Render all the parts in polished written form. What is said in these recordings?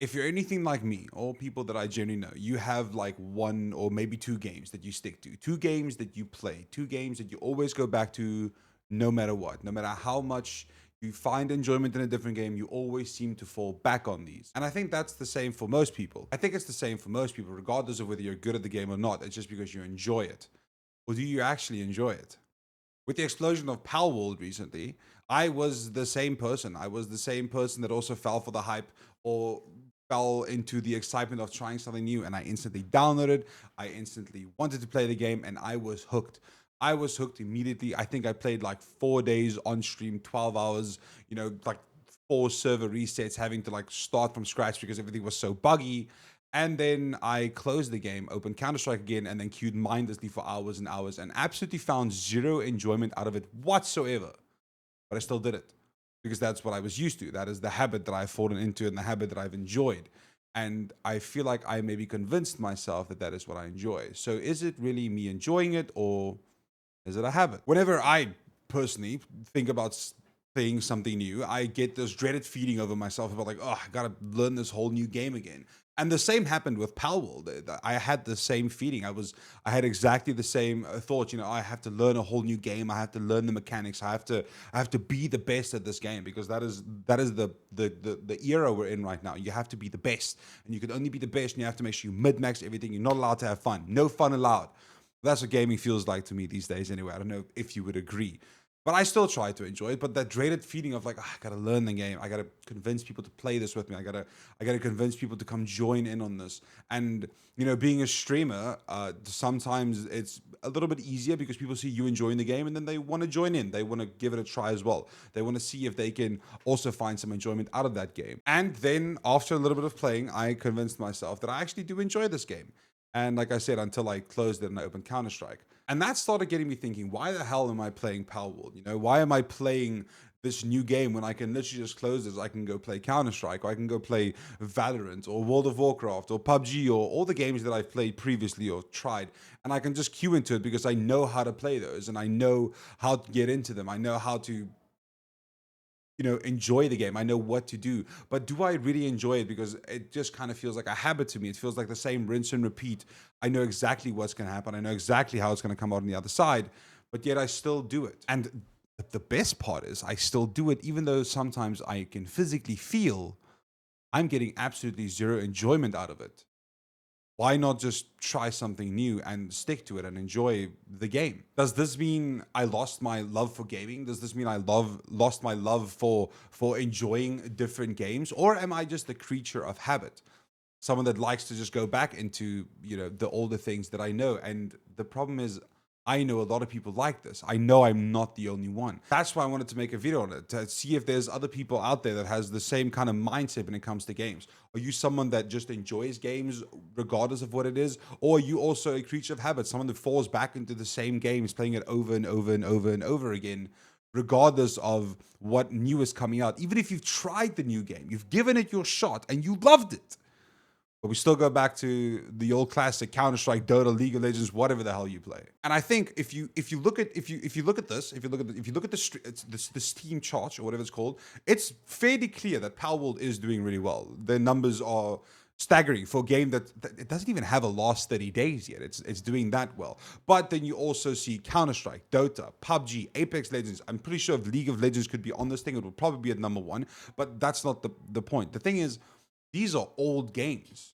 If you're anything like me or people that I generally know, you have like one or maybe two games that you stick to, two games that you play, two games that you always go back to no matter what, no matter how much you find enjoyment in a different game, you always seem to fall back on these. And I think that's the same for most people. I think it's the same for most people, regardless of whether you're good at the game or not. It's just because you enjoy it. Or do you actually enjoy it? With the explosion of Palworld recently, I was the same person. I was the same person that also fell for the hype or fell into the excitement of trying something new. And I instantly downloaded, I instantly wanted to play the game, and I was hooked. I was hooked immediately. I think I played like 4 days on stream, 12 hours, like four server resets, having to like start from scratch because everything was so buggy. And then I closed the game, opened Counter Strike again, and then queued mindlessly for hours and hours and absolutely found zero enjoyment out of it whatsoever. But I still did it because that's what I was used to. That is the habit that I've fallen into and the habit that I've enjoyed. And I feel like I maybe convinced myself that that is what I enjoy. So is it really me enjoying it, or is it a habit? Whenever I personally think about playing something new, I get this dreaded feeling over myself about like, oh, I gotta learn this whole new game again. And the same happened with Palworld. I had the same feeling. I had exactly the same thought. I have to learn a whole new game. I have to learn the mechanics. I have to be the best at this game because that is the era we're in right now. You have to be the best, and you can only be the best, and you have to make sure you mid max everything. You're not allowed to have fun. No fun allowed. That's what gaming feels like to me these days, anyway. I don't know if you would agree. But I still try to enjoy it. But that dreaded feeling of like, I gotta learn the game. I gotta convince people to play this with me. I gotta convince people to come join in on this. And being a streamer, sometimes it's a little bit easier because people see you enjoying the game and then they want to join in. They want to give it a try as well. They want to see if they can also find some enjoyment out of that game. And then after a little bit of playing, I convinced myself that I actually do enjoy this game. And like I said, until I closed it and I opened Counter Strike. And that started getting me thinking, why the hell am I playing Palworld? Why am I playing this new game when I can literally just close this? I can go play Counter Strike, or I can go play Valorant, or World of Warcraft, or PUBG, or all the games that I've played previously or tried. And I can just queue into it because I know how to play those and I know how to get into them. I know how to enjoy the game. I know what to do. But do I really enjoy it? Because it just kind of feels like a habit to me. It feels like the same rinse and repeat. I know exactly what's going to happen. I know exactly how it's going to come out on the other side. But yet I still do it. And the best part is I still do it, even though sometimes I can physically feel I'm getting absolutely zero enjoyment out of it. Why not just try something new and stick to it and enjoy the game? Does this mean I lost my love for gaming? Does this mean I lost my love for enjoying different games? Or am I just a creature of habit? Someone that likes to just go back into, the older things that I know. And the problem is I know a lot of people like this. I know I'm not the only one. That's why I wanted to make a video on it, to see if there's other people out there that has the same kind of mindset when it comes to games. Are you someone that just enjoys games regardless of what it is? Or are you also a creature of habit, someone that falls back into the same games, playing it over and over and over and over again, regardless of what new is coming out? Even if you've tried the new game, you've given it your shot and you loved it, but we still go back to the old classic Counter Strike, Dota, League of Legends, whatever the hell you play. And I think if you look at this, if you look at the Steam chart or whatever it's called, it's fairly clear that Palworld is doing really well. Their numbers are staggering for a game that it doesn't even have a last 30 days yet. It's doing that well. But then you also see Counter Strike, Dota, PUBG, Apex Legends. I'm pretty sure if League of Legends could be on this thing, it would probably be at number one. But that's not the point. The thing is, these are old games.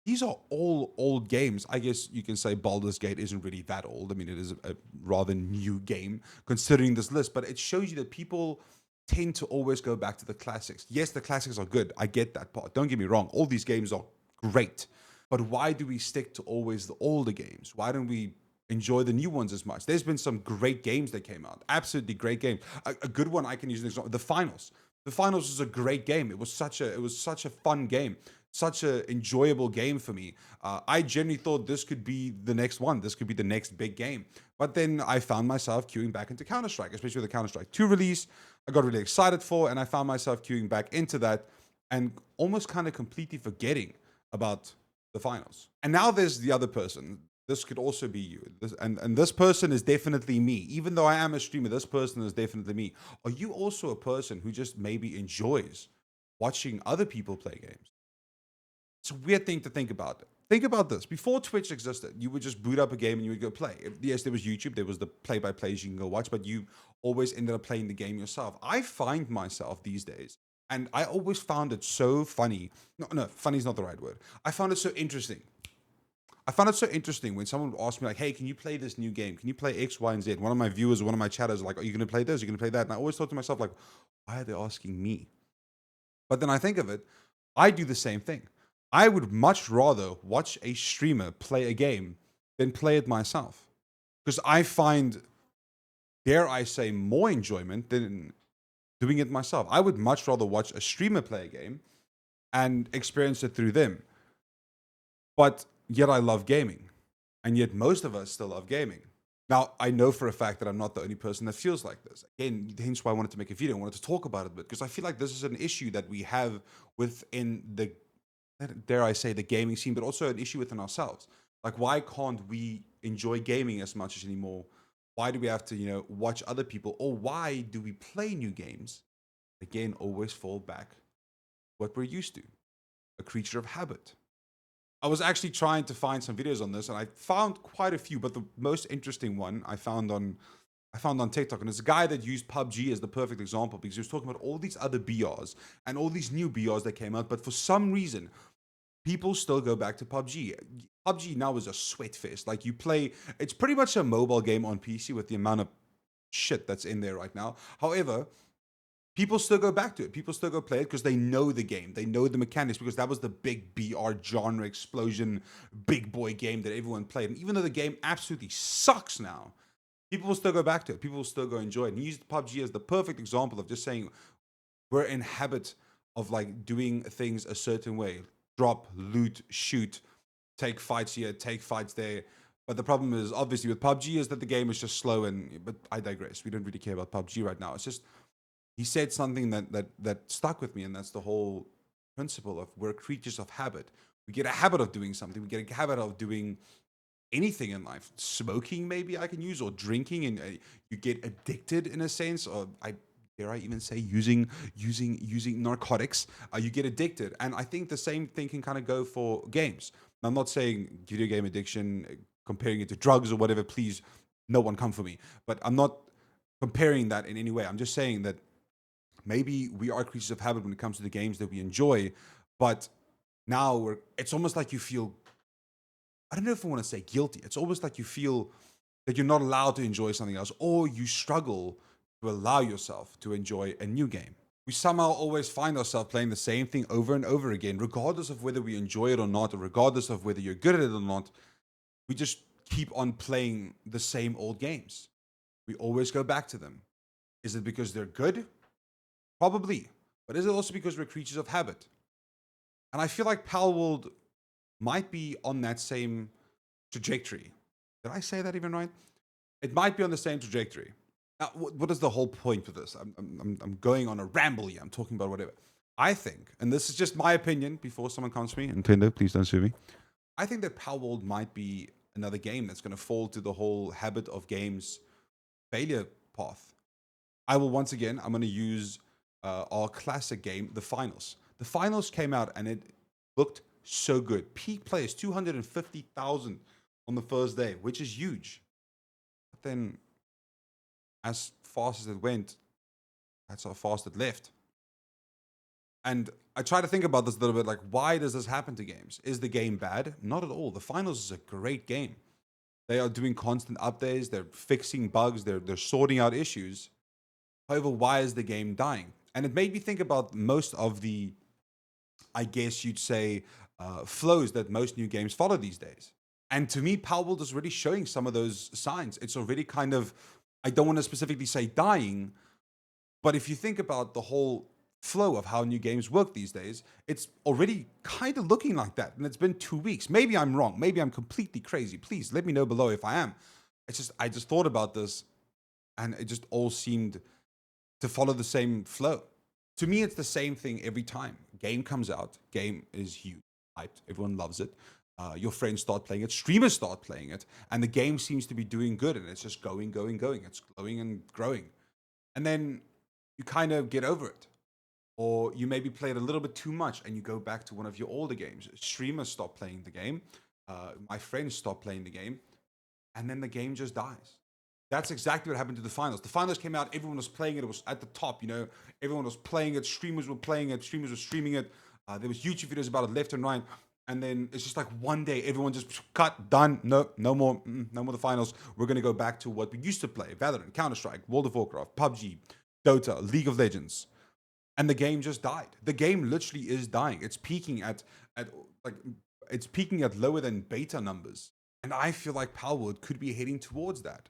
These are all old games. I guess you can say Baldur's Gate isn't really that old. I mean, it is a rather new game considering this list, but it shows you that people tend to always go back to the classics. Yes, the classics are good. I get that part. Don't get me wrong. All these games are great. But why do we stick to always the older games? Why don't we enjoy the new ones as much? There's been some great games that came out. Absolutely great games. A good one I can use an example. The Finals. The Finals was a great game. It was such a fun game, such an enjoyable game for me. I genuinely thought this could be the next one. This could be the next big game. But then I found myself queuing back into Counter Strike, especially with the Counter Strike 2 release. I got really excited for, and I found myself queuing back into that and almost kind of completely forgetting about the finals. And now there's the other person. This could also be you. And this person is definitely me. Even though I am a streamer, this person is definitely me. Are you also a person who just maybe enjoys watching other people play games? It's a weird thing to think about. Think about this. Before Twitch existed, you would just boot up a game and you would go play. Yes, there was YouTube, there was the play-by-plays you can go watch, but you always ended up playing the game yourself. I find myself these days, and I always found it so funny. No, funny is not the right word. I found it so interesting. I found it so interesting when someone would ask me like, "Hey, can you play this new game? Can you play X, Y, and Z?" One of my viewers, one of my chatters, are like, "Are you going to play this? Are you going to play that?" And I always thought to myself like, "Why are they asking me?" But then I think of it, I do the same thing. I would much rather watch a streamer play a game than play it myself because I find, dare I say, more enjoyment than doing it myself. I would much rather watch a streamer play a game and experience it through them. But yet I love gaming. And yet most of us still love gaming. Now, I know for a fact that I'm not the only person that feels like this. Again, hence why I wanted to make a video. I wanted to talk about it a bit because I feel like this is an issue that we have within the, dare I say, the gaming scene, but also an issue within ourselves. Like, why can't we enjoy gaming as much as anymore? Why do we have to, watch other people? Or why do we play new games? Again, always fall back what we're used to, a creature of habit. I was actually trying to find some videos on this, and I found quite a few. But the most interesting one I found on TikTok, and it's a guy that used PUBG as the perfect example because he was talking about all these other BRs and all these new BRs that came out. But for some reason, people still go back to PUBG. PUBG now is a sweat fest. Like you play, it's pretty much a mobile game on PC with the amount of shit that's in there right now. However, people still go back to it. People still go play it because they know the game. They know the mechanics because that was the big BR genre explosion, big boy game that everyone played. And even though the game absolutely sucks now, people will still go back to it. People will still go enjoy it. And he used PUBG as the perfect example of just saying we're in habit of like doing things a certain way. Drop, loot, shoot, take fights here, take fights there. But the problem is obviously with PUBG is that the game is just slow but I digress. We don't really care about PUBG right now. It's just he said something that stuck with me, and that's the whole principle of we're creatures of habit. We get a habit of doing something. We get a habit of doing anything in life. Smoking, maybe I can use, or drinking, and you get addicted in a sense. Or I dare I even say using narcotics. You get addicted, and I think the same thing can kind of go for games. I'm not saying video game addiction, comparing it to drugs or whatever. Please, no one come for me. But I'm not comparing that in any way. I'm just saying that maybe we are creatures of habit when it comes to the games that we enjoy, but now it's almost like you feel, I don't know if I want to say guilty. It's almost like you feel that you're not allowed to enjoy something else, or you struggle to allow yourself to enjoy a new game. We somehow always find ourselves playing the same thing over and over again, regardless of whether we enjoy it or not, or regardless of whether you're good at it or not. We just keep on playing the same old games. We always go back to them. Is it because they're good? Probably. But is it also because we're creatures of habit? And I feel like Palworld might be on that same trajectory. Did I say that even right? It might be on the same trajectory. Now, what is the whole point of this? I'm going on a ramble here. I'm talking about whatever. I think, and this is just my opinion before someone comes to me, Nintendo, please don't sue me. I think that Palworld might be another game that's going to fall to the whole habit of games failure path. I'm going to use our classic game, the finals. The finals came out and it looked so good. Peak players, 250,000 on the first day, which is huge. But then, as fast as it went, that's how fast it left. And I try to think about this a little bit like, why does this happen to games? Is the game bad? Not at all. The finals is a great game. They are doing constant updates, they're fixing bugs, they're sorting out issues. However, why is the game dying? And it made me think about most of the, I guess you'd say, flows that most new games follow these days. And to me, Palworld is really showing some of those signs. It's already kind of, I don't want to specifically say dying, but if you think about the whole flow of how new games work these days, it's already kind of looking like that. And it's been 2 weeks. Maybe I'm wrong. Maybe I'm completely crazy. Please let me know below if I am. I just thought about this and it just all seemed to follow the same flow. To me, it's the same thing every time. Game comes out, game is huge, hyped, everyone loves it. Your friends start playing it, streamers start playing it, and the game seems to be doing good, and it's just going. It's growing and growing. And then you kind of get over it. Or you maybe played a little bit too much and you go back to one of your older games. Streamers stop playing the game. My friends stop playing the game, and then the game just dies. That's exactly what happened to the finals. The finals came out, everyone was playing it. It was at the top, everyone was playing it. Streamers were playing it. Streamers were streaming it. There was YouTube videos about it left and right. And then it's just like one day, everyone just cut, done. No, no more, no more the finals. We're gonna go back to what we used to play: Valorant, Counter Strike, World of Warcraft, PUBG, Dota, League of Legends, and the game just died. The game literally is dying. It's peaking at like it's peaking at lower than beta numbers, and I feel like Palworld could be heading towards that.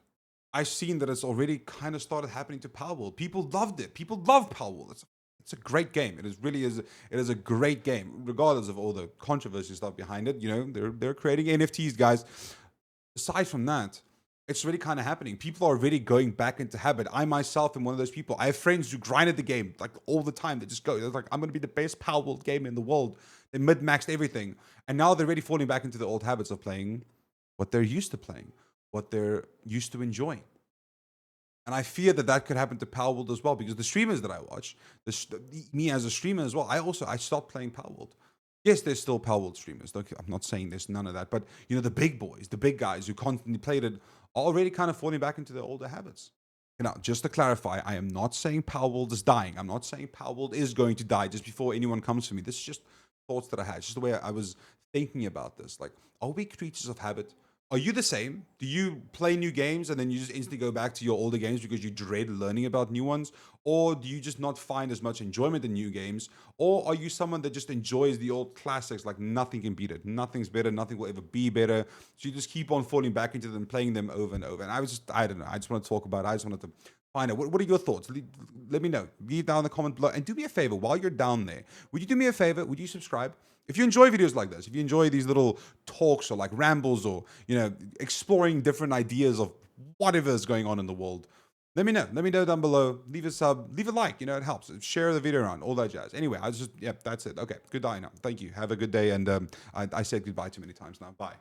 I've seen that it's already kind of started happening to Palworld. People loved it. People love Palworld. It's a great game. It is really is. It is a great game, regardless of all the controversy stuff behind it. They're creating NFTs, guys. Aside from that, it's really kind of happening. People are really going back into habit. I myself am one of those people. I have friends who grinded the game like all the time. They just go, they're like, I'm going to be the best Power World game in the world. They mid-maxed everything. And now they're really falling back into the old habits of playing what they're used to playing, what they're used to enjoying. And I fear that that could happen to Power World as well, because the streamers that I watch, me as a streamer as well, I stopped playing Power World. Yes, there's still Power World streamers. I'm not saying there's none of that, but the big boys, the big guys who constantly played it, are already kind of falling back into their older habits. Now, just to clarify, I am not saying Power World is dying. I'm not saying Power World is going to die just before anyone comes to me. This is just thoughts that I had, just the way I was thinking about this. Like, are we creatures of habit? Are you the same? Do you play new games and then you just instantly go back to your older games because you dread learning about new ones? Or do you just not find as much enjoyment in new games? Or are you someone that just enjoys the old classics, like nothing can beat it? Nothing's better, nothing will ever be better. So you just keep on falling back into them, playing them over and over. And I don't know. I just want to talk about it. I just wanted to find out. What are your thoughts? Let me know. Leave down in the comment below. And do me a favor, while you're down there, would you do me a favor? Would you subscribe? If you enjoy videos like this, if you enjoy these little talks or like rambles or, exploring different ideas of whatever is going on in the world, let me know. Let me know down below. Leave a sub, leave a like, it helps. Share the video around, all that jazz. Anyway, that's it. Okay, good day now. Thank you. Have a good day. And I said goodbye too many times now. Bye.